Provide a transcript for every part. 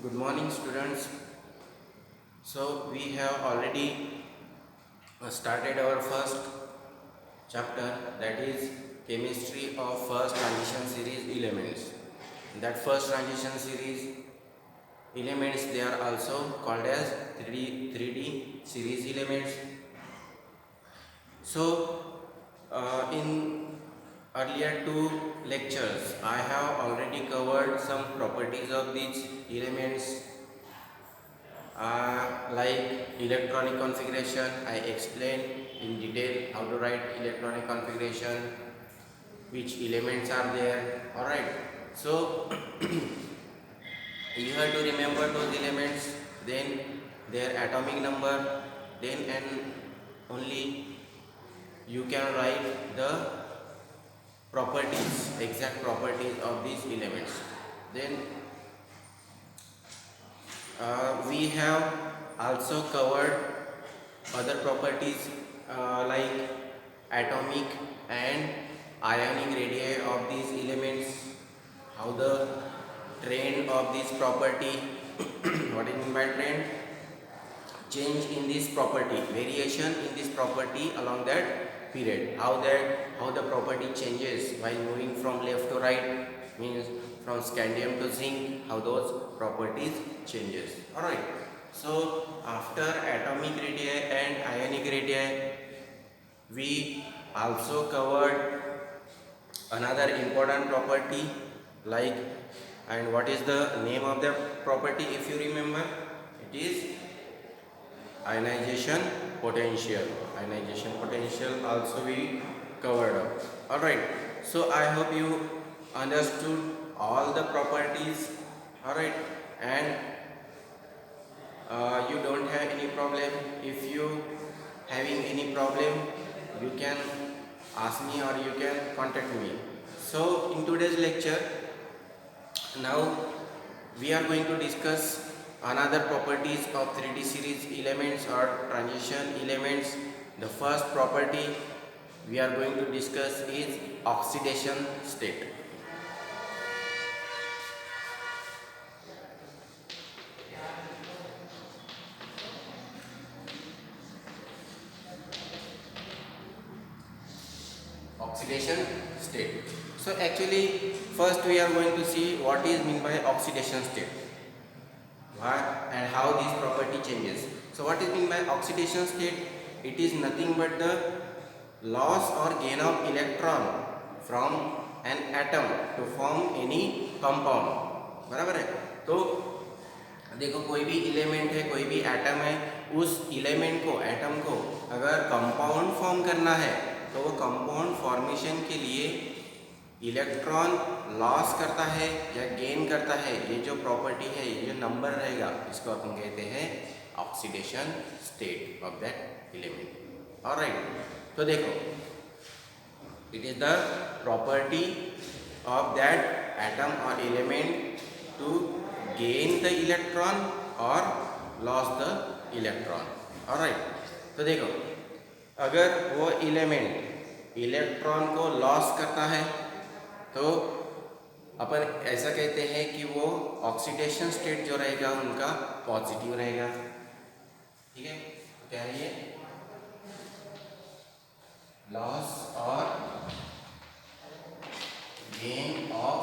Good morning, students. So, we have already started our first chapter, that is chemistry of first transition series elements. That first transition series elements, they are also called as 3D series elements. So, in earlier two lectures, I have already covered some properties of these elements. Like electronic configuration, I explained in detail how to write electronic configuration, which elements are there. Alright, so you have to remember those elements, then their atomic number, then and only you can write the properties, exact properties of these elements. Then we have also covered other properties like atomic and ionic radii of these elements, how the trend of this property what is mean by trend, change in this property, variation in this property along that period, how the property changes while moving from left to right, means from scandium to zinc, how those properties changes. All right, so after atomic radii and ionic radii, we also covered another important property, like, and what is the name of the property, if you remember, it is ionization potential. Ionization potential also we covered up. All right, so I hope you understood all the properties. All right, and you don't have any problem. If you having any problem, you can ask me or you can contact me. So in today's lecture, now we are going to discuss another properties of 3D series elements or transition elements. The first property we are going to discuss is oxidation state. Oxidation state. So actually first we are going to see what is meant by oxidation state, and how this property changes. So what is meant by oxidation state? It is nothing but the loss or gain of electron from an atom to form any compound. बराबर है? तो देखो कोई भी element है, कोई भी atom है, उस एलिमेंट को, एटम को अगर कंपाउंड फॉर्म करना है तो वो कंपाउंड फॉर्मेशन के लिए इलेक्ट्रॉन लॉस करता है या गेन करता है, ये जो प्रॉपर्टी है, ये जो नंबर रहेगा, इसको अपन कहते हैं oxidation state of that element. Alright, तो देखो, it is the property of that atom और element to gain the electron और लॉस द इलेक्ट्रॉन। ऑलराइट, तो देखो, अगर वो एलिमेंट इलेक्ट्रॉन को लॉस करता है तो अपन ऐसा कहते हैं कि वो ऑक्सीडेशन स्टेट जो रहेगा उनका पॉजिटिव रहेगा। ठीक है, तो क्या है ये? लॉस और gain of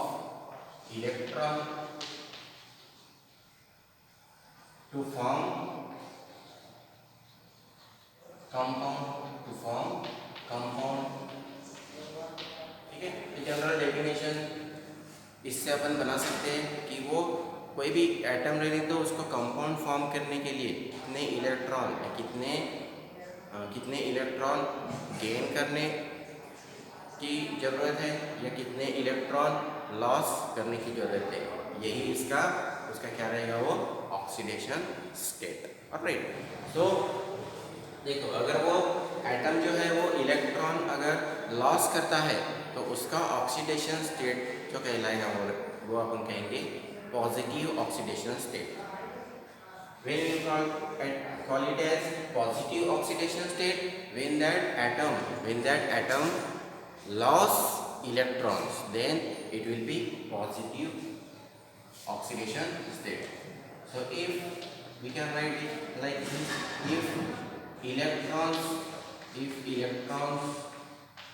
electron to form compound. ठीक है, जनरल डेफिनेशन इससे अपन बना सकते हैं कि वो कोई भी एटम रहे तो उसको कंपाउंड फॉर्म करने के लिए कितने इलेक्ट्रॉन कितने इलेक्ट्रॉन गेन करने की ज़रूरत है या कितने इलेक्ट्रॉन लॉस करने की ज़रूरत है, यही उसका क्या रहेगा, वो ऑक्सीडेशन स्टेट। ऑलराइट, तो देखो, अगर वो एटम जो है वो इलेक्ट्रॉन अगर लॉस करता है तो उसका ऑक्सीडेशन स्टेट जो कहलाएगा वो अपन कहेंगे positive oxidation state. When we call it as positive oxidation state, when that atom loss electrons, then it will be positive oxidation state. We can write it like this: electrons if electrons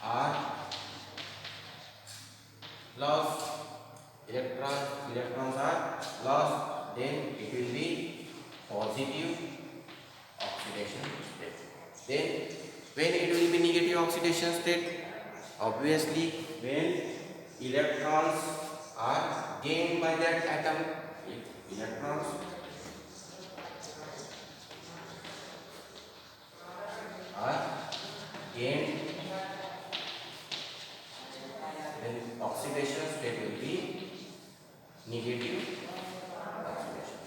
are lost, electrons are lost, then it will be positive oxidation state. Then when it will be negative oxidation state? Obviously when electrons are gained by that atom. If electrons are gained, then oxidation state will be negative oxidation.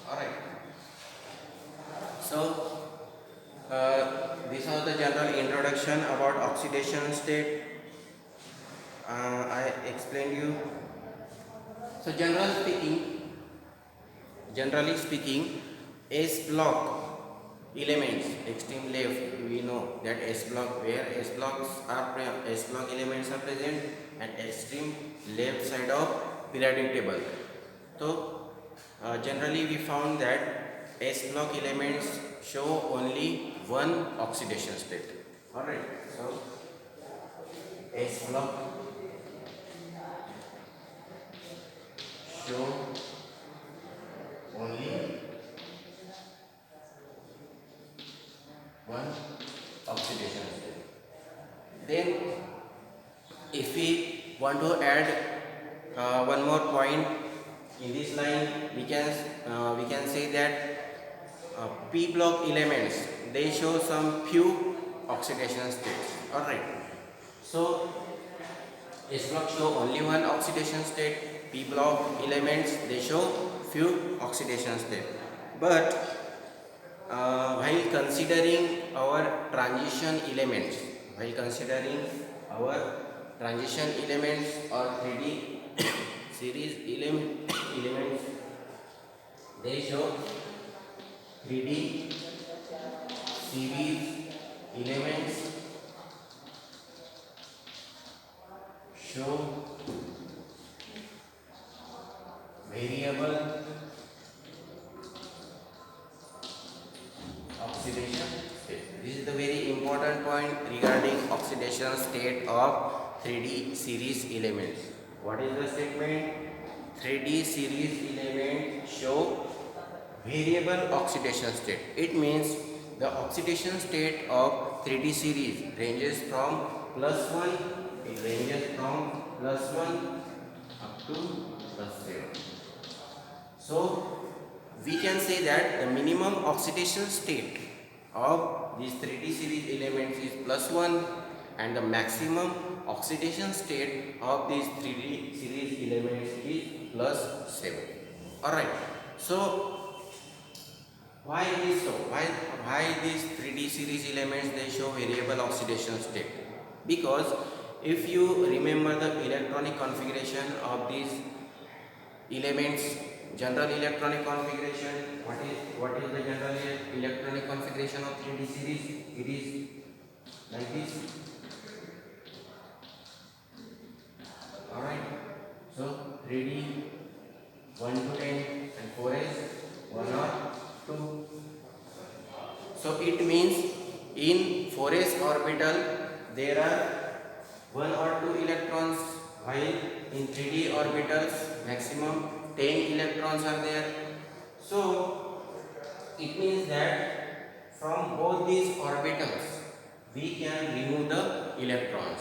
Alright. So this was the general introduction about oxidation state. I explained you. So generally speaking, S block elements, extreme left, we know that S block, where S blocks are S block elements are present at extreme left side of periodic table. So generally we found that S block elements show only one oxidation state. Alright, so S block show only one oxidation state. Then if we want to add one more point in this line, we can say that p block elements, they show some few oxidation states. Alright, so S block show only one oxidation state, p block elements they show few oxidation state. But while considering our transition elements, or 3D series elements, they show 3D series elements show variable oxidation state. This is the very important point regarding oxidation state of 3D series elements. What is the statement? 3D series element show variable oxidation state. It means the oxidation state of 3D series ranges from +1, it ranges from +1 up to +7. So we can say that the minimum oxidation state of these 3D series elements is +1 and the maximum oxidation state of these 3D series elements is +7. Alright, so why it is so? Why these 3D series elements they show variable oxidation state? Because if you remember the electronic configuration of these elements, general electronic configuration, what is the general electronic configuration of 3D series? It is like this. Alright, so 3D 1 to 10 and 4s 1 or 2. So it means in 4s orbital there are 1 or 2 electrons, while in 3D orbitals maximum 10 electrons are there. So it means that from both these orbitals we can remove the electrons.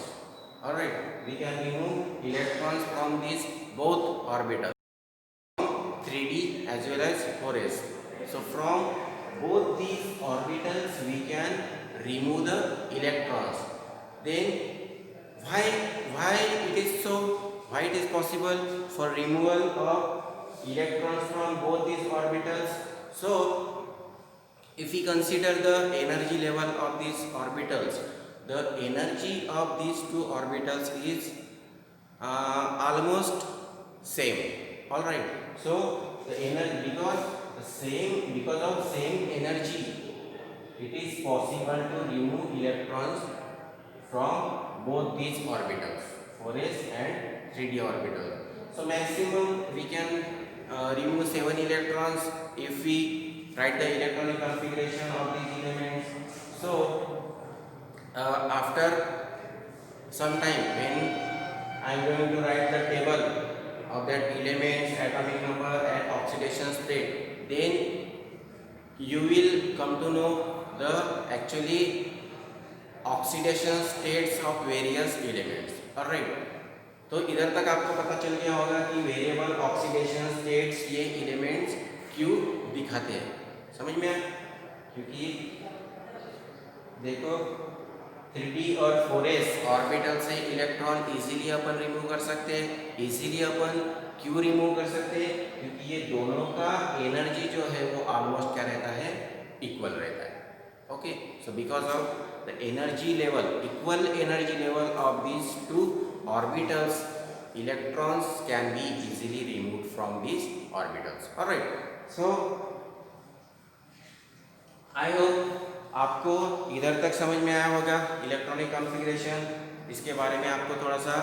Alright, we can remove electrons from these both orbitals, 3D as well as 4s. So from both these orbitals we can remove the electrons. Then why it is so? Why it is possible for removal of electrons from both these orbitals? So if we consider the energy level of these orbitals, the energy of these two orbitals is almost same. Alright, so the energy, because of same energy, it is possible to remove electrons from both these orbitals, 4s and 3D orbital. So maximum we can remove 7 electrons if we write the electronic configuration of these elements. So after some time, when I am going to write the table of that elements, atomic number and oxidation state, then you will come to know the actually oxidation states of various elements. Alright, तो इधर तक आपको पता चल गया होगा कि variable oxidation states ये एलिमेंट्स क्यों दिखाते हैं, समझ में आया? क्योंकि देखो 3d और 4s ऑर्बिटल से इलेक्ट्रॉन इजीली अपन रिमूव कर सकते हैं। इजीली अपन क्यों रिमूव कर सकते हैं? क्योंकि ये दोनों का एनर्जी जो है वो ऑलमोस्ट क्या रहता है, इक्वल रहता है। Okay, so because of the energy level, equal energy level of these two orbitals, electrons can be easily removed from these orbitals. Alright, so I hope आपको इधर तक समझ में आया होगा इलेक्ट्रॉनिक कॉन्फ़िगरेशन, इसके बारे में आपको थोड़ा सा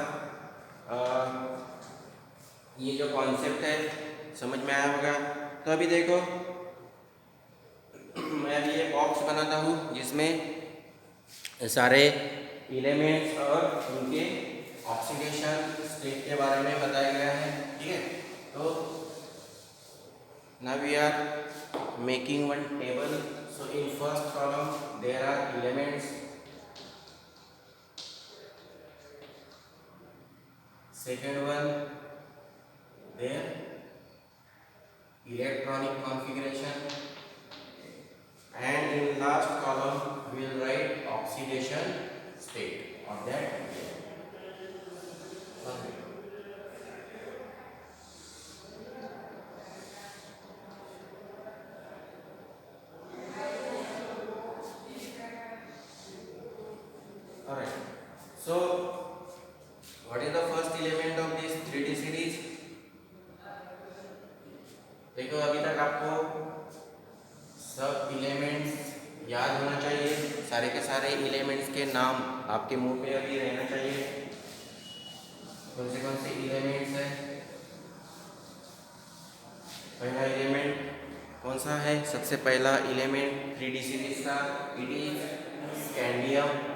ये जो कॉन्सेप्ट है समझ में आया होगा। तो अभी देखो मैं अभी ये बॉक्स बनाता हूँ जिसमें सारे एलिमेंट्स और उनके ऑक्सीडेशन स्टेट के बारे में बताया गया है, ठीक है। तो now we are making one table. So in first column there are elements, second one there electronic configuration, and in last column we will write oxidation state of that element. Alright, so what is the first element of this 3D series? देखो अभी तक आपको सब elements याद होना चाहिए, सारे के सारे एलिमेंट्स के नाम आपके मुंह पे अभी रहना चाहिए। कौन से एलिमेंट्स हैं? पहला एलिमेंट कौन सा है? सबसे पहला एलिमेंट 3D सीरीज का it is scandium.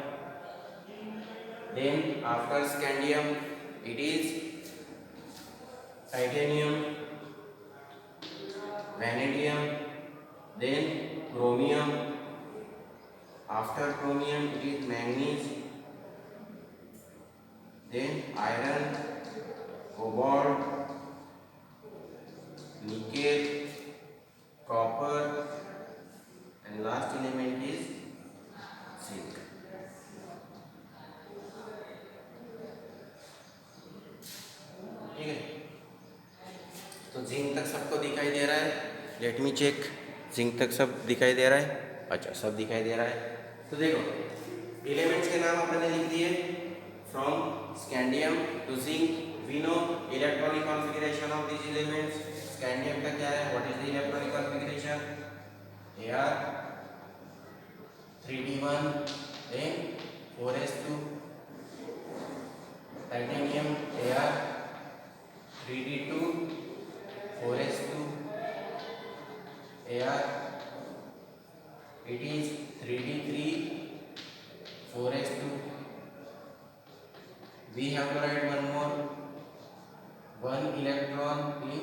Then after scandium it is titanium, vanadium, then chromium. After chromium it is manganese, then iron, cobalt, nickel, copper, and last element is zinc. ठीक है, तो zinc तक सबको दिखाई दे रहा है? Let me check, zinc तक सब दिखाई दे रहा है? अच्छा, सब दिखाई दे रहा है। तो देखो एलिमेंट्स के नाम अपने लिख दिए, from scandium to zinc we know electronic configuration of this elements. Scandium का क्या है? What is the electronic configuration? Ar 3d1 then 4s2, titanium Ar 3d2 4s2 Ar, it is 3d3 4s2. We have to write one more, one electron in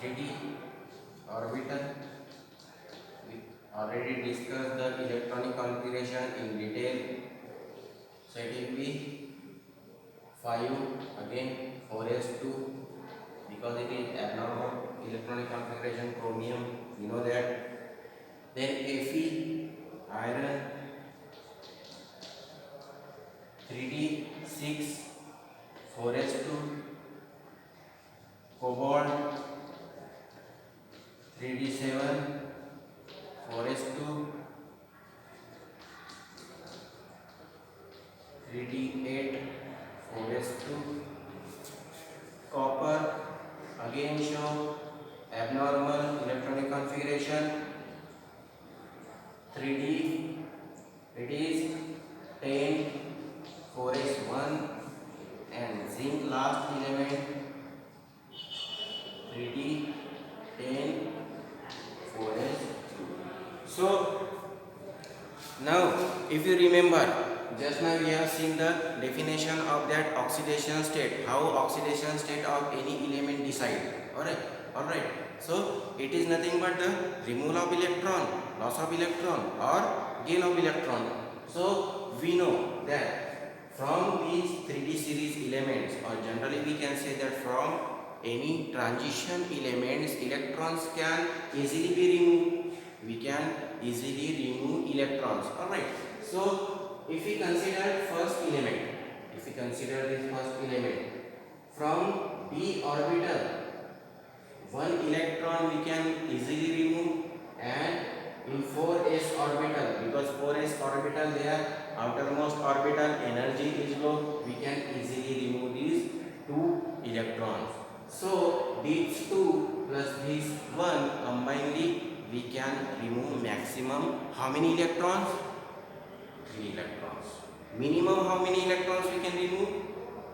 3d orbital. We already discussed the electronic configuration in detail, so it will be 5 again 4s2 because it is abnormal electronic configuration, chromium, you know that. Then Fe, iron 3d6 4s2, cobalt 3d7 4s2, 3d8 4s2, copper again show abnormal electronic configuration 3d, it is 10 4s1, and zinc last element 3d if you remember, just now we have seen the definition of that oxidation state, how oxidation state of any element decide. Alright. So it is nothing but the removal of electron, loss of electron or gain of electron. So we know that from these 3D series elements, or generally we can say that from any transition elements, electrons can easily be removed. We can easily remove electrons. Alright. So if we consider first element, if we consider this first element, from d orbital, one electron we can easily remove, and in 4s orbital, because 4s orbital their outermost orbital energy is low, we can easily remove these two electrons. So these two plus this one combinedly we can remove maximum how many electrons? 3 electrons. Minimum how many electrons we can remove?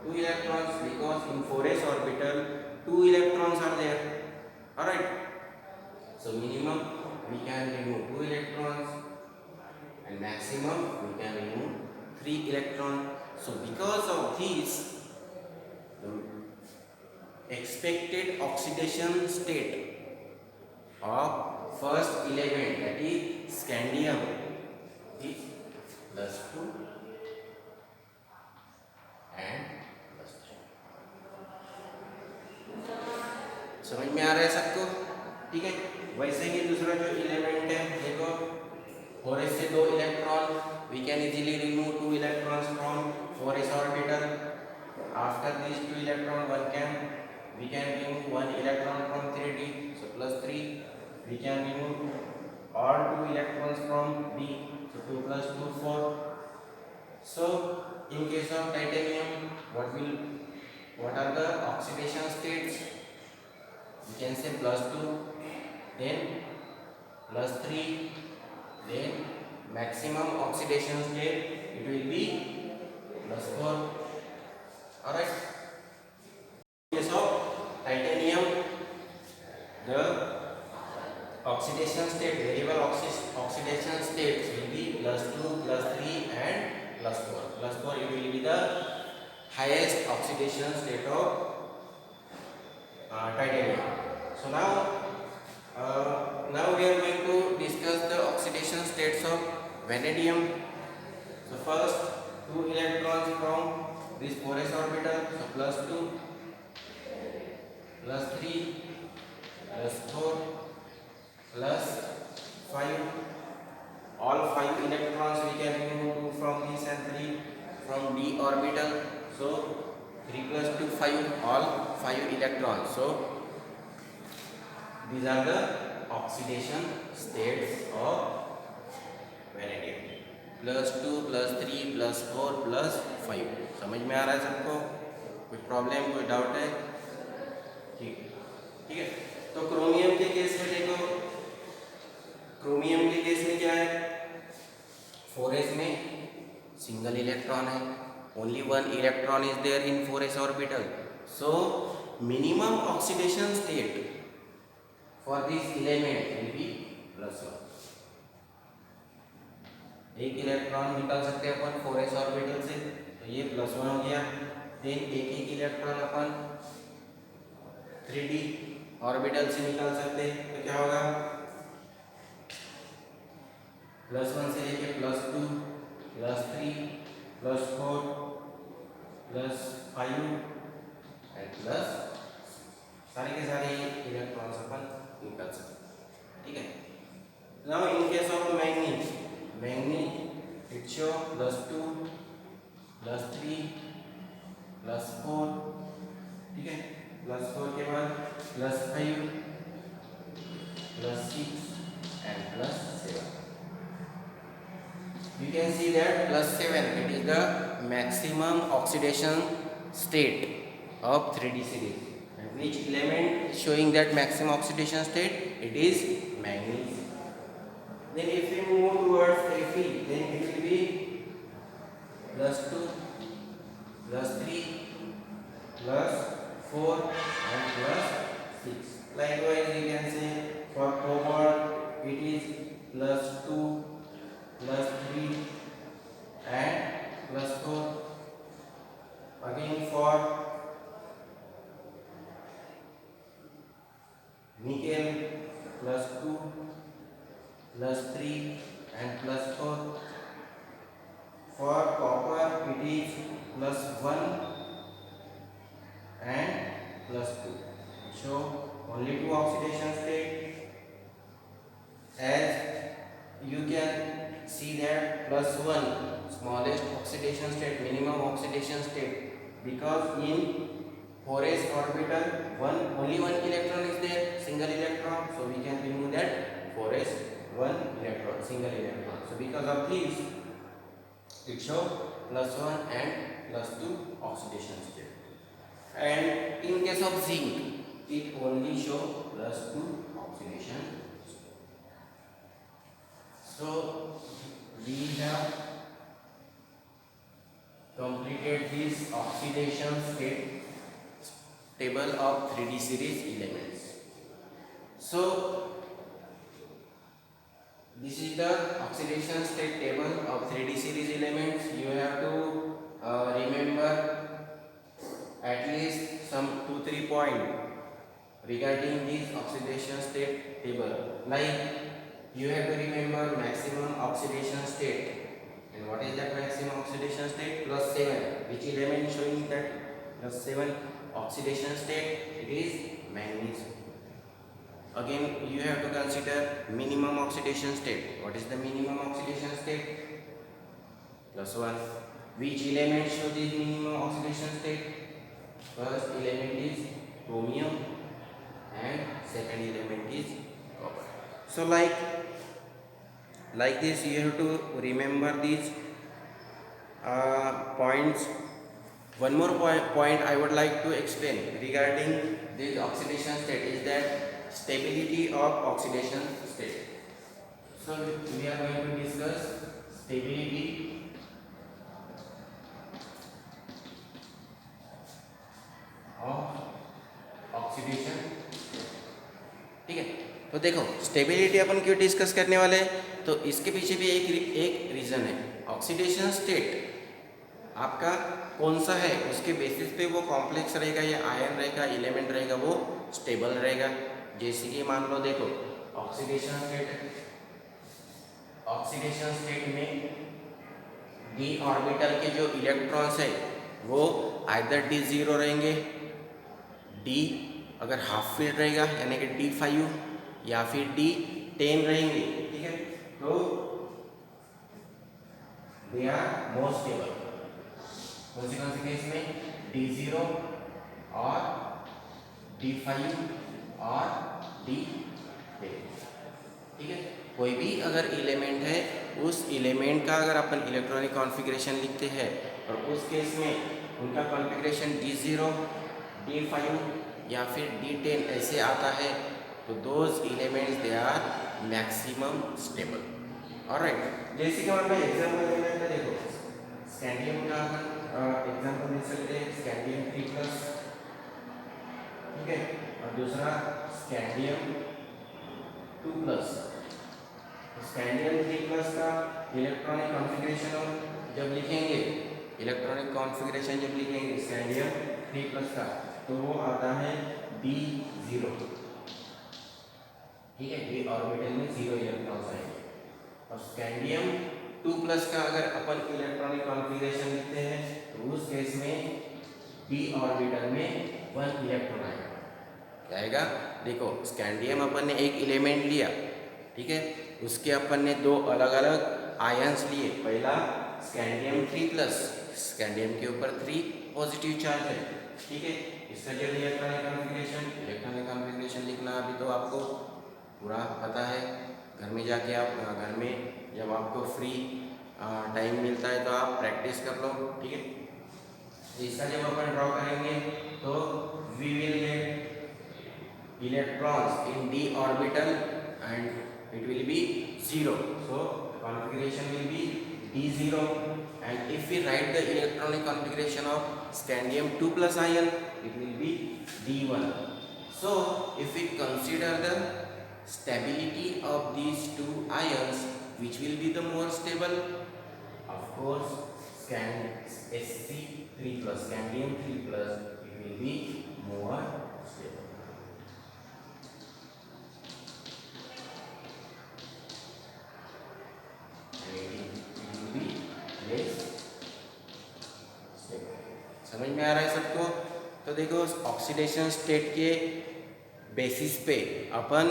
2 electrons, because in 4s orbital 2 electrons are there. Alright. So minimum we can remove 2 electrons and maximum we can remove 3 electrons. So because of this, the expected oxidation state of first element, that is scandium, is +2 and +3. समझ में आ रहा है सबको? ठीक है। वैसे ही दूसरा जो एलिमेंट है, देखो 4s से 2 electron, we can easily remove 2 electrons from 4s orbital. After this 2 electron we can remove 1 electron from 3d, so +3. We can remove all 2 electrons from d, so 2 plus 2 4. So in case of titanium, what are the oxidation states? We can say +2, then +3, then maximum oxidation state it will be +4. Alright. In case of titanium, the oxidation state, variable oxidation states will be +2, +3 and +4. +4 it will be the highest oxidation state of titanium. So now we are going to discuss the oxidation states of vanadium. So first 2 electrons from this 4s orbital, so +2, +3, +4, +5. All 5 electrons we can remove from this and 3 from d orbital. So 3 plus 2 5, all 5 electrons. So these are the oxidation states of vanadium. +2, +3, +4, +5. समझ में आ रहा है सबको? कुछ problem, कोई doubt है? ठीक है। तो क्रोमियम के केस में देखो, क्रोमियम के केस में क्या है? 4s में सिंगल इलेक्ट्रॉन है, only 1 electron is there in 4s orbital. So minimum oxidation state for this element will be +1. एक इलेक्ट्रॉन निकाल सकते हैं अपन 4s ऑर्बिटल से, तो ये +1 हो गया. देन एक इलेक्ट्रॉन अपन 3d ऑर्बिटल से निकाल सकते हैं, तो क्या होगा? +1 से लेके +2, +3, +4, +5 एंड प्लस सारे के सारे इलेक्ट्रॉन्स अपन निकाल सकते हैं. ठीक है. Now in case of manganese it show +2, +3, +4. ठीक है. +4 के बाद +5, +6 and +7. You can see that +7 it is the maximum oxidation state of 3D series. And which element is showing that maximum oxidation state? It is manganese. Then if we move towards Fe, then it will be +2, +3, +4 and +6. Likewise you can say for cobalt it is +2, +3, +2 +3 and +4. For copper it is +1 and +2. So only two oxidation state. As you can see that +1 smallest oxidation state, minimum oxidation state, because in 4s orbital only one electron is there, single electron, so we can remove that 4s one electron, single electron. So because of this it shows +1 and +2 oxidation state. And in case of zinc it only shows +2 oxidation state. So we have completed this oxidation state table of 3D series elements. So this is the oxidation state table of 3D series elements. You have to remember at least some 2-3 points regarding this oxidation state table. Like you have to remember maximum oxidation state. And what is that maximum oxidation state? +7. Which element showing that +7 oxidation state? It is magnesium. Again you have to consider minimum oxidation state. What is the minimum oxidation state? +1. Which element show this minimum oxidation state? First element is chromium and second element is copper. So like this you have to remember these points. One more point I would like to explain regarding this oxidation state is that stability of oxidation state. So we are going to discuss stability of oxidation. ठीक है, तो देखो stability अपन क्यों discuss करने वाले हैं, तो इसके पीछे भी एक रीज़न है. ऑक्सीडेशन स्टेट आपका कौन सा है उसके बेसिस पे वो कॉम्प्लेक्स रहेगा या आयन रहेगा, एलिमेंट रहेगा, वो स्टेबल रहेगा. जैसे कि मान लो देखो ऑक्सीडेशन स्टेट में डी ऑर्बिटल के जो इलेक्ट्रॉन्स है वो आइदर D0 रहेंगे, डी अगर हाफ फील्ड रहेगा यानी कि D5 या फिर D10 रहेंगे. ठीक है, तो दे आर मोर स्टेबल. कौन से केस में? D0 और D5 और D10. ठीक है, कोई भी अगर एलिमेंट है उस एलिमेंट का अगर अपन इलेक्ट्रॉनिक कॉन्फ़िगरेशन लिखते हैं और उस केस में उनका कॉन्फ़िगरेशन D0, D5 या फिर D10 ऐसे आता है तो those elements they are maximum stable. Alright, जैसे कि मान लो एग्जांपल लेना है, देखो स्कैंडियम का एग्जांपल ले सकते हैं, स्कैंडियम 3+. ठीक है, और दूसरा स्कैंडियम 2+. स्कैंडियम 3+ का इलेक्ट्रॉनिक कॉन्फ़िगरेशन जब लिखेंगे, स्कैंडियम 3+ का, तो वो आता है D0. ठीक है, D ऑर्बिटल में 0 इलेक्ट्रॉन्स आएंगे. और स्कैंडियम 2+ का अगर अपन इलेक्ट्रॉनिक कॉन्फ़िगरेशन लिखते हैं तो उस केस में D ऑर्बिटल में 1 इलेक्ट्रॉन आएगा. क्या आएगा? देखो स्कैंडियम अपन ने एक एलिमेंट लिया, ठीक है, उसके अपन ने दो अलग अलग आयंस लिए. पहला स्कैंडियम 3+, स्कैंडियम के ऊपर 3 पॉजिटिव चार्ज है. ठीक है, इसका जो इलेक्ट्रॉनिक कॉन्फ़िगरेशन लिखना अभी तो आपको पूरा पता है. घर में जाके आप घर में जब आपको फ्री टाइम मिलता है तो आप प्रैक्टिस कर लो. ठीक है, इसका जब अपन ड्रॉ करेंगे तो we will get electrons in D orbital and it will be 0. So configuration will be D0, and if we write the electronic configuration of scandium 2+ ion, it will be D1. So if we consider the stability of these two ions, which will be the more stable? Of course Sc3+, scandium 3+, it will be more stable. में आ रहा है सबको? तो देखो oxidation state के basis पे अपन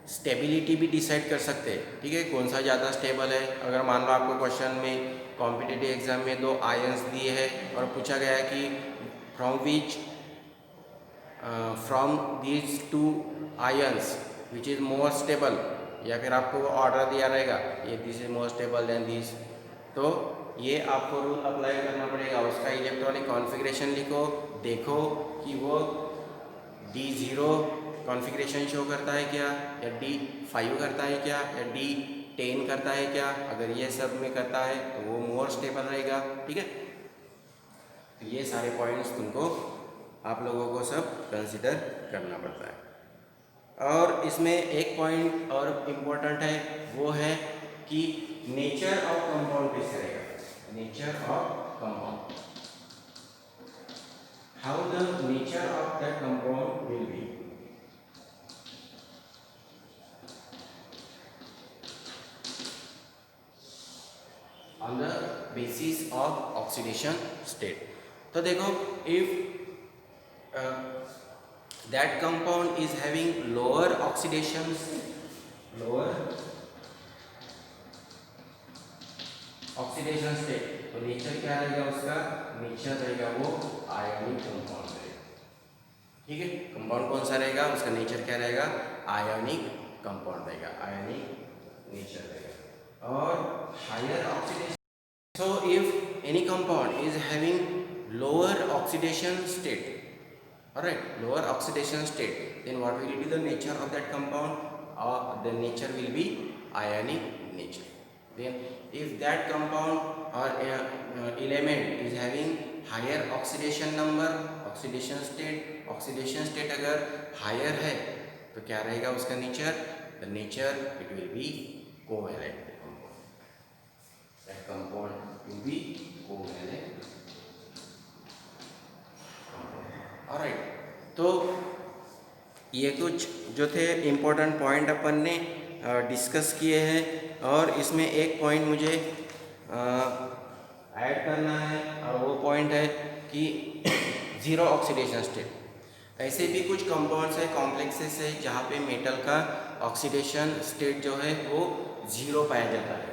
stability भी decide कर सकते हैं, ठीक है, कौन सा ज़्यादा स्टेबल है। अगर मान लो आपको क्वेश्चन में कॉम्पिटिटिव एग्जाम में दो आयंस दिए हैं और पूछा गया है कि from these two ions which is more stable, या फिर आपको ऑर्डर दिया रहेगा ये this is more stable then this, तो ये आपको रूल अप्लाई करना पड़ेगा। उसका इलेक्ट्रॉनिक कॉन्फ़िगरेशन लिखो, देखो कि वो D0 कॉन्फ़िगरेशन शो करता है क्या, या D5 करता है क्या, या D10 करता है क्या। अगर ये सब में करता है तो वो मोर स्टेबल रहेगा, ठीक है। तो ये सारे पॉइंट्स तुमको आप लोगों को सब कंसिडर करना पड़ता है। और इसमें एक पॉइंट और इम्पोर्टेंट है, वो है कि नेचर ऑफ कंपाउंड कैसे रहेगा, nature of compound, how the nature of that compound will be. On the basis of oxidation state, तो देखो if that compound is having lower oxidation state, तो नेचर क्या रहेगा उसका, नेचर रहेगा वो आयोनिक कंपाउंड रहेगा, ठीक है। कंपाउंड कौन सा रहेगा, उसका नेचर क्या रहेगा, आयोनिक कंपाउंड रहेगा, आयोनिक नेचर रहेगा। और higher oxidation, so if any compound is having lower oxidation state, all right, lower oxidation state, then what will be the nature of that compound, or the nature will be ionic nature. Then if that compound or element is having higher oxidation number, oxidation state अगर higher है तो क्या रहेगा उसका nature, the nature it will be covalent compound, that compound will be covalent. Alright, तो ये कुछ जो थे इम्पोर्टेंट पॉइंट अपन ने डिस्कस किए हैं। और इसमें एक पॉइंट मुझे ऐड करना है, और वो पॉइंट है कि ज़ीरो ऑक्सीडेशन स्टेट। ऐसे भी कुछ कंपाउंड्स है, कॉम्प्लेक्सेस है, जहाँ पे मेटल का ऑक्सीडेशन स्टेट जो है वो ज़ीरो पाया जाता है।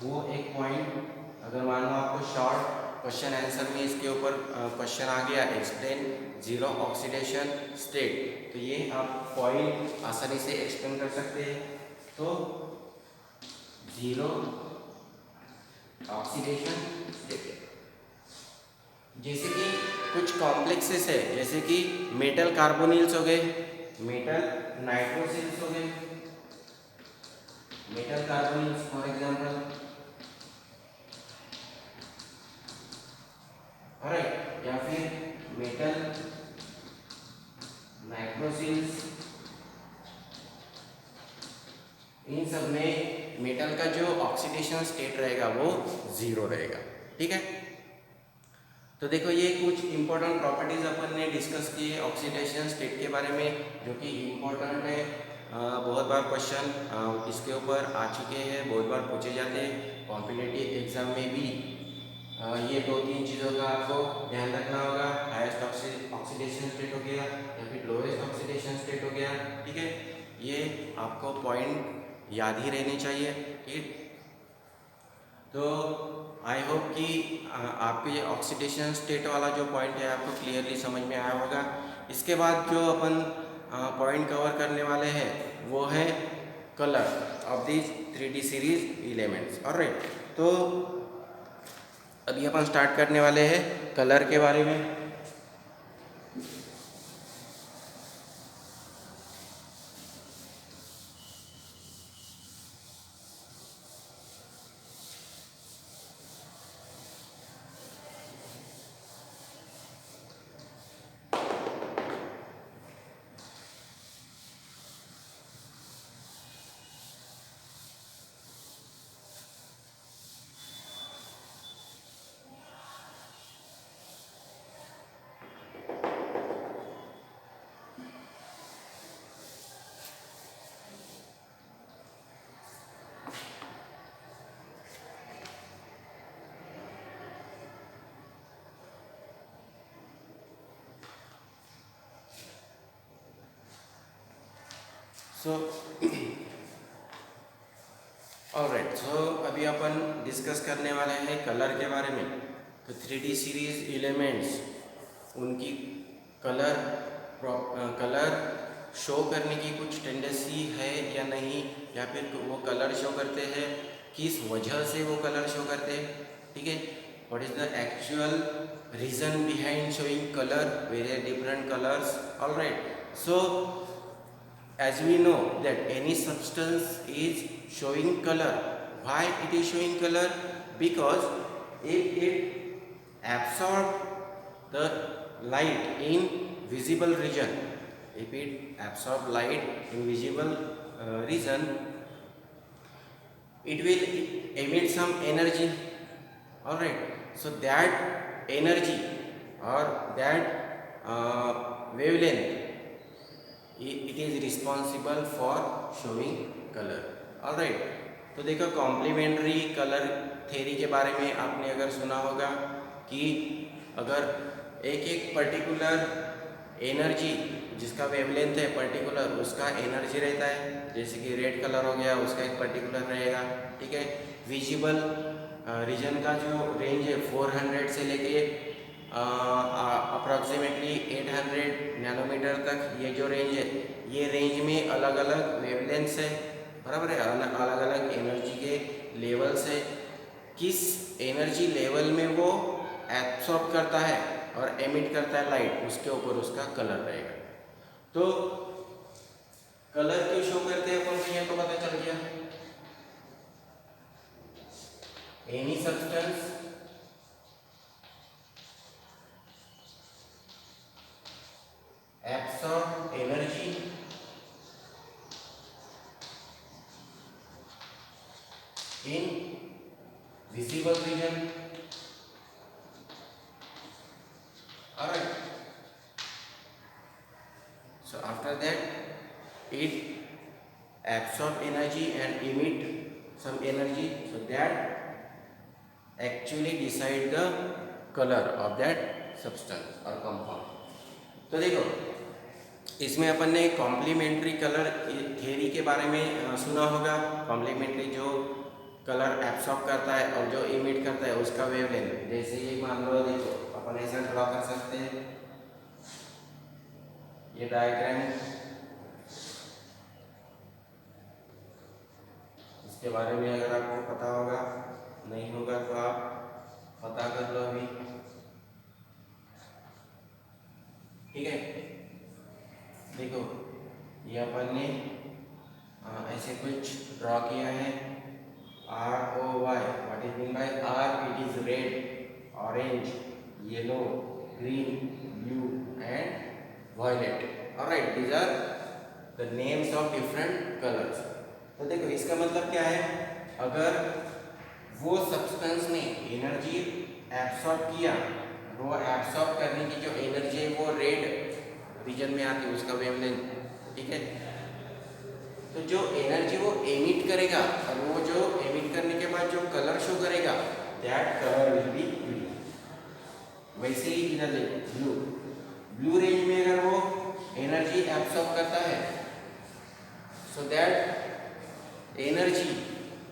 वो एक पॉइंट, अगर मान लो आपको शॉर्ट क्वेश्चन आंसर में इसके ऊपर क्वेश्चन आ गया, एक्सप्लेन जीरो ऑक्सीडेशन स्टेट, तो ये आप पॉइंट आसानी से एक्सप्लेन कर सकते हैं। तो जीरो ऑक्सीडेशन स्टेट, जैसे कि कुछ कॉम्प्लेक्सेस है, जैसे कि मेटल कार्बोनिल्स हो गए, मेटल नाइट्रोसिल्स हो गए, metal carbonyls for example, alright, या फिर मेटल नाइट्रोसिल्स, इन सब में मेटल का जो ऑक्सीडेशन स्टेट रहेगा वो ज़ीरो रहेगा, ठीक है। तो देखो ये कुछ इंपॉर्टेंट प्रॉपर्टीज अपन ने डिस्कस की है ऑक्सीडेशन स्टेट के बारे में, जो कि इम्पोर्टेंट है। बहुत बार क्वेश्चन इसके ऊपर आ चुके हैं, बहुत बार पूछे जाते हैं कॉम्पिटिटिव एग्जाम में भी। ये दो तीन चीज़ों का आपको ध्यान रखना होगा, हाईएस्ट ऑक्सीडेशन स्टेट हो गया या फिर लोएस्ट ऑक्सीडेशन स्टेट हो गया, ठीक है। ये आपको पॉइंट याद ही रहने चाहिए, ठीक। तो आई होप कि आपके ये ऑक्सीडेशन स्टेट वाला जो पॉइंट है आपको क्लियरली समझ में आया होगा। इसके बाद जो अपन पॉइंट कवर करने वाले हैं वो है colour of this 3D series elements, alright. तो अभी अपन स्टार्ट करने वाले हैं कलर के बारे में। सो ऑलराइट, सो अभी अपन डिस्कस करने वाले हैं कलर के बारे में। तो 3D सीरीज एलिमेंट्स, उनकी कलर कलर शो करने की कुछ टेंडेंसी है या नहीं, या फिर वो कलर शो करते हैं किस वजह से वो कलर शो करते हैं, ठीक है। What is the actual reason behind showing colour, various different colours, alright. So as we know that any substance is showing color. Why it is showing color? Because if it absorb the light in visible region, if it absorb light in visible region, it will emit some energy, all right. So that energy or that wavelength, it is responsible for showing color, all right। तो देखो complementary colour theory के बारे में आपने अगर सुना होगा कि अगर एक एक पर्टिकुलर एनर्जी जिसका वेवलेंथ है पर्टिकुलर, उसका एनर्जी रहता है, जैसे कि रेड कलर हो गया उसका एक पर्टिकुलर रहेगा, ठीक है। विजिबल रीजन का जो रेंज है 400 से लेके अप्रॉक्सीमेटली 800 नैनोमीटर तक, ये जो रेंज है, ये रेंज में अलग अलग वेवलेंथ्स है, बराबर है, अलग अलग एनर्जी के लेवल्स है। किस एनर्जी लेवल में वो एब्सॉर्ब करता है और एमिट करता है लाइट, उसके ऊपर उसका कलर रहेगा। तो कलर क्यों शो करते हैं अपन को ये तो पता चल गया। Any substance absorb energy in visible region, alright। So after that it absorb energy and emit some energy, so that actually decide the color of that substance or compound। तो देखो इसमें अपन ने कॉम्प्लीमेंट्री कलर थ्योरी के बारे में सुना होगा। Complementary जो कलर एब्सॉर्ब करता है और जो इमिट करता है उसका वेवलेंथ, जैसे ये मान लो, देखो अपन ऐसा ड्रॉ कर सकते हैं, ये डायग्राम, इसके बारे में अगर आपको पता होगा, नहीं होगा तो आप पता कर लो अभी, ठीक है। देखो ये अपन ने ऐसे कुछ ड्रॉ किया है, ROY, what is mean by R? It is red, orange, yellow, green, blue and violet, alright. These are the names of different colours. तो देखो इसका मतलब क्या है, अगर वो सब्सटेंस ने एनर्जी एब्सॉर्ब किया, वो एब्सॉर्ब करने की जो एनर्जी है वो रेड रीजन में आती है, उसका वेवलेंथ, ठीक है। तो जो एनर्जी वो एमिट करेगा और वो जो एमिट करने के बाद जो कलर शो करेगा, that colour will be blue. वैसे ही इधर देखो ब्लू रेंज में अगर वो एनर्जी एब्सॉर्ब करता है, so that energy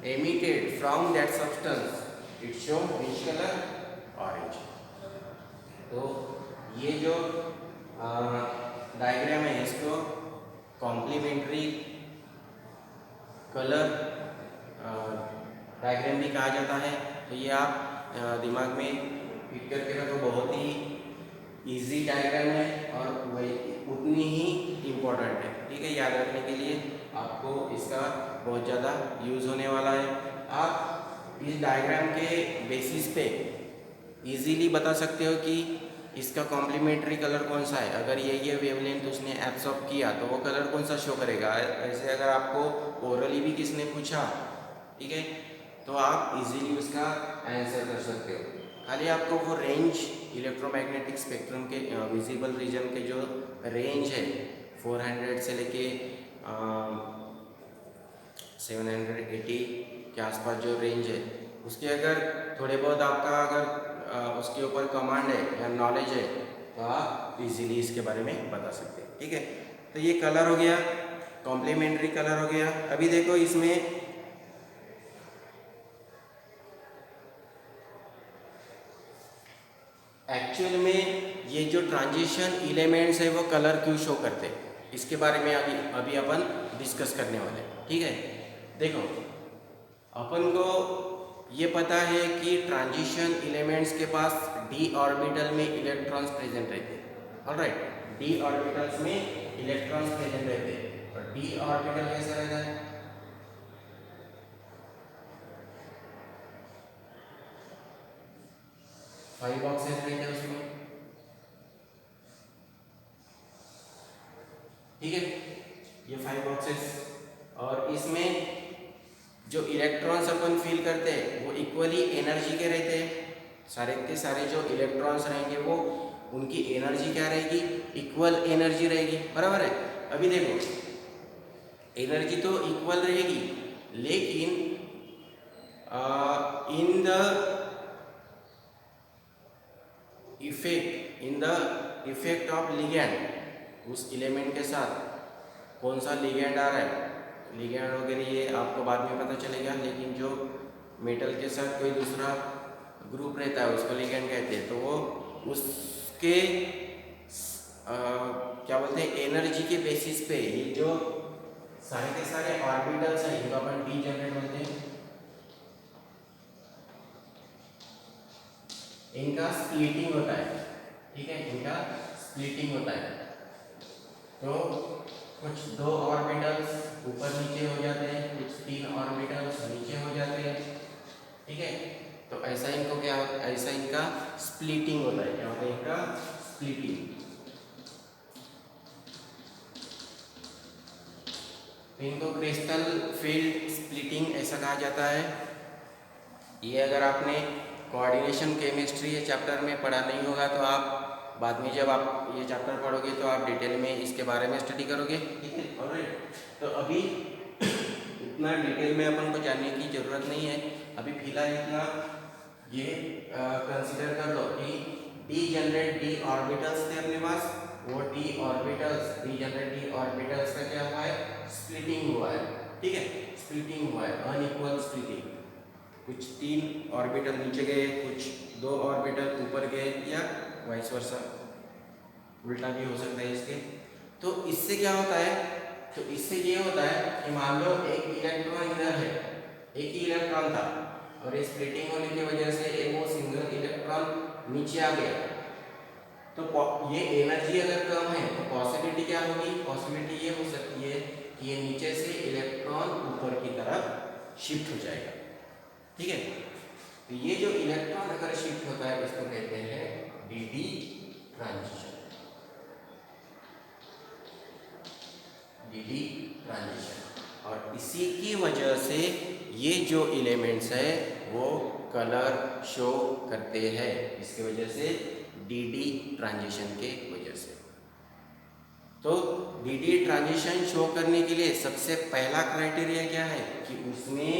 emitted from that substance, it show which color? Orange। तो ये जो डायग्राम है इसको कॉम्प्लीमेंट्री कलर डायग्राम भी कहा जाता है। तो ये आप दिमाग में फिट करके रखो, बहुत ही इजी डायग्राम है और वही उतनी ही इम्पोर्टेंट है, ठीक है। याद रखने के लिए आपको इसका बहुत ज़्यादा यूज़ होने वाला है। आप इस डायग्राम के बेसिस पे इजीली बता सकते हो कि इसका कॉम्प्लीमेंट्री कलर कौन सा है। अगर ये वेवलेंथ उसने एब्सॉर्ब किया तो वो कलर कौन सा शो करेगा। ऐसे अगर आपको ओरली भी किसने पूछा, ठीक है, तो आप इजीली उसका आंसर कर सकते हो। खाली आपको वो रेंज, इलेक्ट्रोमैग्नेटिक स्पेक्ट्रम के विजिबल रीजन के जो रेंज है 400 से लेके 780 के आसपास जो रेंज है, उसके अगर थोड़े बहुत आपका अगर उसके ऊपर कमांड है या नॉलेज है तो आप इजीली इसके बारे में बता सकते हैं, ठीक है। तो ये कलर हो गया। कॉम्प्लीमेंट्री कलर हो गया। अभी देखो इसमें एक्चुअल में ये जो ट्रांजिशन एलिमेंट्स है वो कलर क्यों शो करते हैं, इसके बारे में अभी अपन डिस्कस करने वाले हैं। ठीक है, देखो अपन को ये पता है कि ट्रांजिशन एलिमेंट्स के पास d ऑर्बिटल में इलेक्ट्रॉन्स प्रेजेंट रहते हैं। ऑलराइट, d ऑर्बिटल्स में इलेक्ट्रॉन्स प्रेजेंट रहते हैं। और d ऑर्बिटल कैसा रहता है, 5 बॉक्सेस रहते हैं उसमें। ठीक है, ये 5 बॉक्सेस, और इसमें जो इलेक्ट्रॉन्स अपन फील करते हैं वो इक्वली एनर्जी के रहते हैं। सारे के सारे जो इलेक्ट्रॉन्स रहेंगे वो उनकी एनर्जी क्या रहेगी, इक्वल एनर्जी रहेगी। बराबर है। अभी देखो एनर्जी तो इक्वल रहेगी, लेकिन in the effect of ligand, उस एलिमेंट के साथ कौन सा लिगैंड आ रहा है, लिगैंड वगैरह ये आपको बाद में पता चलेगा, लेकिन जो मेटल के साथ कोई दूसरा ग्रुप रहता है उसको लिगैंड कहते हैं। तो वो उसके क्या बोलते हैं, एनर्जी के बेसिस पे ये जो सारे के सारे ऑर्बिटल्स हैं इनको अपन डी जनरेट बोलते हैं, इनका स्प्लिटिंग होता है। ठीक है, इनका स्प्लिटिंग होता है। तो कुछ 2 ऑर्बिटल्स ऊपर नीचे हो जाते हैं, कुछ 3 ऑर्बिटल्स नीचे हो जाते हैं। ठीक है, तो ऐसा इनको क्या होता है, ऐसा इनका स्प्लिटिंग होता है। क्या होता है इनका स्प्लिटिंग। इनको क्रिस्टल फील्ड स्प्लिटिंग ऐसा कहा जाता है। ये अगर आपने कोऑर्डिनेशन केमिस्ट्री ये चैप्टर में पढ़ा नहीं होगा तो आप बाद में जब आप ये चैप्टर पढ़ोगे तो आप डिटेल में इसके बारे में स्टडी करोगे। ठीक है, ऑलराइट। तो अभी इतना डिटेल में अपन को जानने की ज़रूरत नहीं है। अभी फिलहाल इतना ये कंसीडर कर लो कि डी जनरेट डी ऑर्बिटल्स थे अपने पास, वो D orbitals D generate D orbitals का क्या हुआ है, स्प्लिटिंग हुआ है। ठीक है, स्प्लिटिंग हुआ है, अनइक्वल स्प्लिटिंग। कुछ 3 ऑर्बिटल नीचे गए, कुछ 2 ऑर्बिटल ऊपर गए, या वाइस वर्सा, उल्टा भी हो सकता है इसके। तो इससे क्या होता है, तो इससे ये होता है कि मान लो एक इलेक्ट्रॉन इधर है, एक ही इलेक्ट्रॉन था, और इस स्प्लिटिंग होने की वजह से एक वो सिंगल इलेक्ट्रॉन नीचे आ गया। तो ये एनर्जी अगर कम है तो पॉसिबिलिटी क्या होगी, पॉसिबिलिटी ये हो सकती है कि ये नीचे से इलेक्ट्रॉन ऊपर की तरफ शिफ्ट हो जाएगा। ठीक है, तो ये जो इलेक्ट्रॉन अगर शिफ्ट होता है इसको कहते हैं D D transition, D D transition. और इसी की वजह से ये जो एलिमेंट्स है वो कलर शो करते हैं, इसकी वजह से डी डी ट्रांजिशन के वजह से। तो डी डी ट्रांजिशन शो करने के लिए सबसे पहला क्राइटेरिया क्या है कि उसमें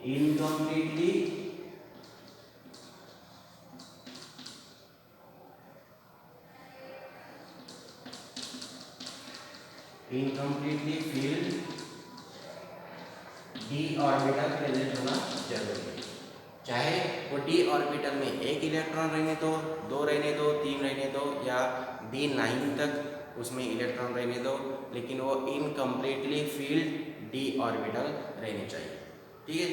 incompletely field D orbital present होना जरूरी है। चाहे वो डी ऑर्बिटल में एक इलेक्ट्रॉन रहने दो, 2 रहने दो, 3 रहने दो, या D9 तक उसमें इलेक्ट्रॉन रहने दो, लेकिन वो इनकम्प्लीटली फील्ड डी ऑर्बिटल रहने चाहिए। ठीक है,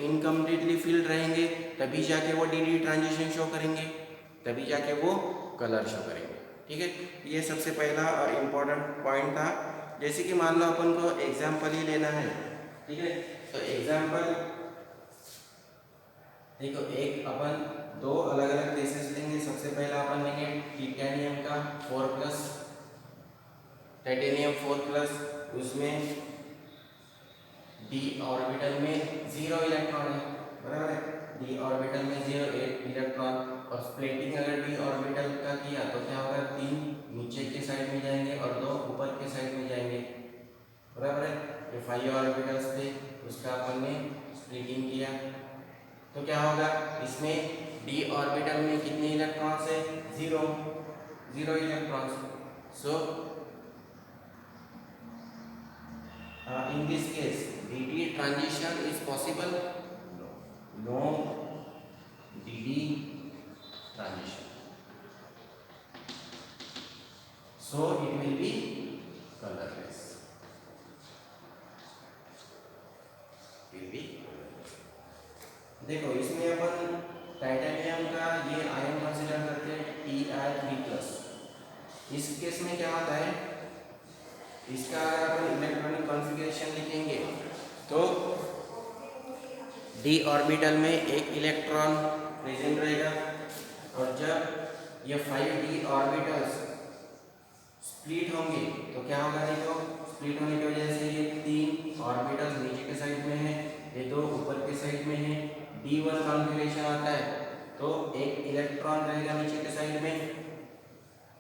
इनकम्प्लीटली फील्ड रहेंगे तभी जाके वो डी डी ट्रांजिशन शो करेंगे, तभी जाके वो कलर शो करेंगे। ठीक है, ये सबसे पहला और इम्पोर्टेंट पॉइंट था। जैसे कि मान लो अपन को एग्जाम्पल ही लेना है। ठीक है, तो एग्जाम्पल देखो, एक अपन 2 अलग अलग केसेस लेंगे। सबसे पहला अपन लेंगे टिटेनियम का 4+, टाइटेनियम 4+, उसमें डी ऑर्बिटल में 0 इलेक्ट्रॉन है। बराबर है, डी ऑर्बिटल में 0 इलेक्ट्रॉन। और स्प्लिटिंग अगर डी ऑर्बिटल का किया तो क्या होगा, 3 नीचे के साइड में जाएंगे और 2 ऊपर के साइड में जाएंगे। बराबर है, ये 5 ऑर्बिटल्स थे, उसका अपन ने स्प्लिटिंग किया तो क्या होगा, इसमें डी ऑर्बिटल में कितने इलेक्ट्रॉन्स है, 0 electrons. So In this case, DD transition is possible? No. No DD transition. So it will be colorless. Will be colorless. देखो इसमें अपन टाइटेनियम का ये आयन कंसीडर करते हैं Ti3+. इस केस में क्या होता है, इसका अगर अपन इलेक्ट्रॉनिक कॉन्फ़िगरेशन लिखेंगे तो d ऑर्बिटल में एक इलेक्ट्रॉन प्रेजेंट रहेगा, और जब ये 5d ऑर्बिटल्स स्प्लिट होंगे तो क्या होगा, देखो स्प्लिट होने की वजह से ये 3 ऑर्बिटल्स नीचे के साइड में है, ये 2 ऊपर के साइड में है, d1 कॉन्फ़िगरेशन आता है तो एक इलेक्ट्रॉन रहेगा नीचे के साइड में.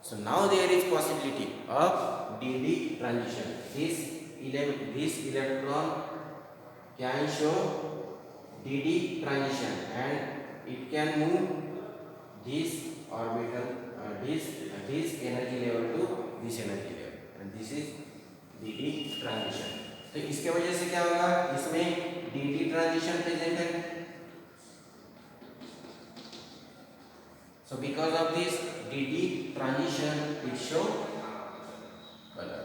So now there is possibility of DD transition. This electron can show DD transition and it can move this orbital, this energy level to this energy level, and this is DD transition. तो इसके वजह से क्या होगा, इसमें DD transition present है. So because of this DD transition it show color.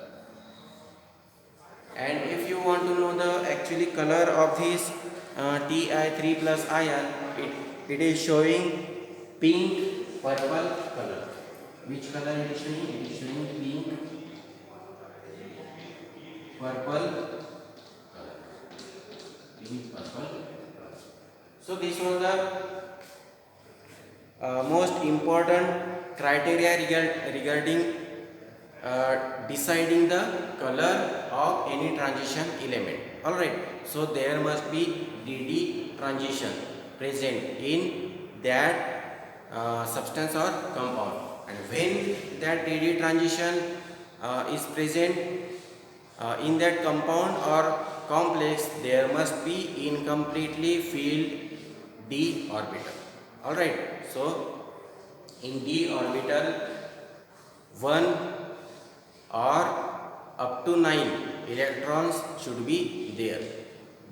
And if you want to know the actually color of this Ti3+ ion, it is showing pink purple color. Which color it is showing? It is showing pink purple color. Pink purple color. So this was the most important criteria regarding deciding the color of any transition element. Alright, so there must be DD transition present in that substance or compound, and when that DD transition is present in that compound or complex, there must be incompletely filled d orbital. Alright, so in d orbital 1 or up to 9 electrons should be there,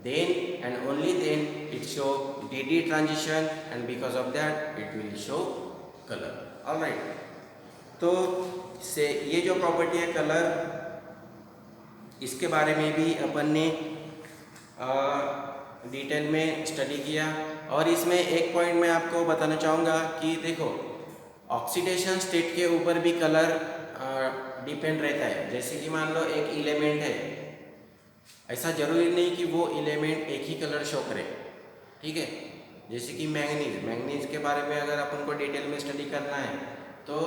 then and only then it show DD transition, and because of that it will show color. Alright, तो से ये जो property है colour, इसके बारे में भी अपन ने डिटेल में स्टडी किया. और इसमें एक पॉइंट मैं आपको बताना चाहूँगा कि देखो ऑक्सीडेशन स्टेट के ऊपर भी कलर डिपेंड रहता है. जैसे कि मान लो एक एलिमेंट है, ऐसा जरूरी नहीं कि वो एलिमेंट एक ही कलर शो करे, ठीक है. जैसे कि मैंगनीज के बारे में अगर अपन को डिटेल में स्टडी करना है तो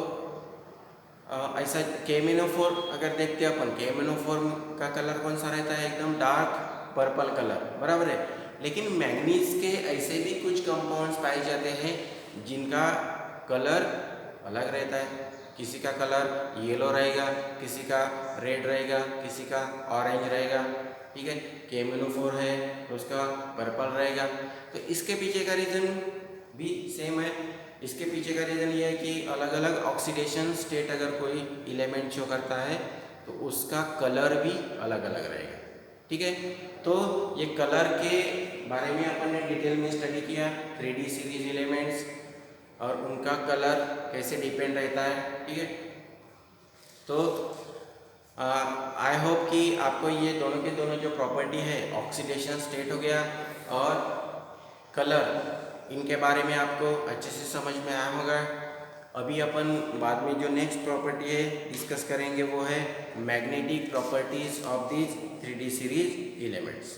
ऐसा केमिनोफोर अगर देखते हैं अपन, केमिनोफोर का कलर कौन सा रहता है, एकदम डार्क पर्पल कलर, बराबर है. लेकिन मैंगनीज के ऐसे भी कुछ कंपाउंड्स पाए जाते हैं जिनका कलर अलग रहता है. किसी का कलर येलो रहेगा, किसी का रेड रहेगा, किसी का ऑरेंज रहेगा, ठीक है. केमिनोफोर है तो उसका पर्पल रहेगा. तो इसके पीछे का रीज़न भी सेम है. इसके पीछे का रीज़न ये है कि अलग अलग ऑक्सीडेशन स्टेट अगर कोई एलिमेंट शो करता है तो उसका कलर भी अलग अलग रहेगा, ठीक है. तो ये कलर के बारे में अपन ने डिटेल में स्टडी किया, 3D सीरीज एलिमेंट्स और उनका कलर कैसे डिपेंड रहता है, ठीक है. तो आई होप कि आपको ये दोनों के दोनों जो प्रॉपर्टी है, ऑक्सीडेशन स्टेट हो गया और कलर, इनके बारे में आपको अच्छे से समझ में आया होगा. अभी अपन बाद में जो नेक्स्ट प्रॉपर्टी है डिस्कस करेंगे वो है magnetic properties of these 3D series elements.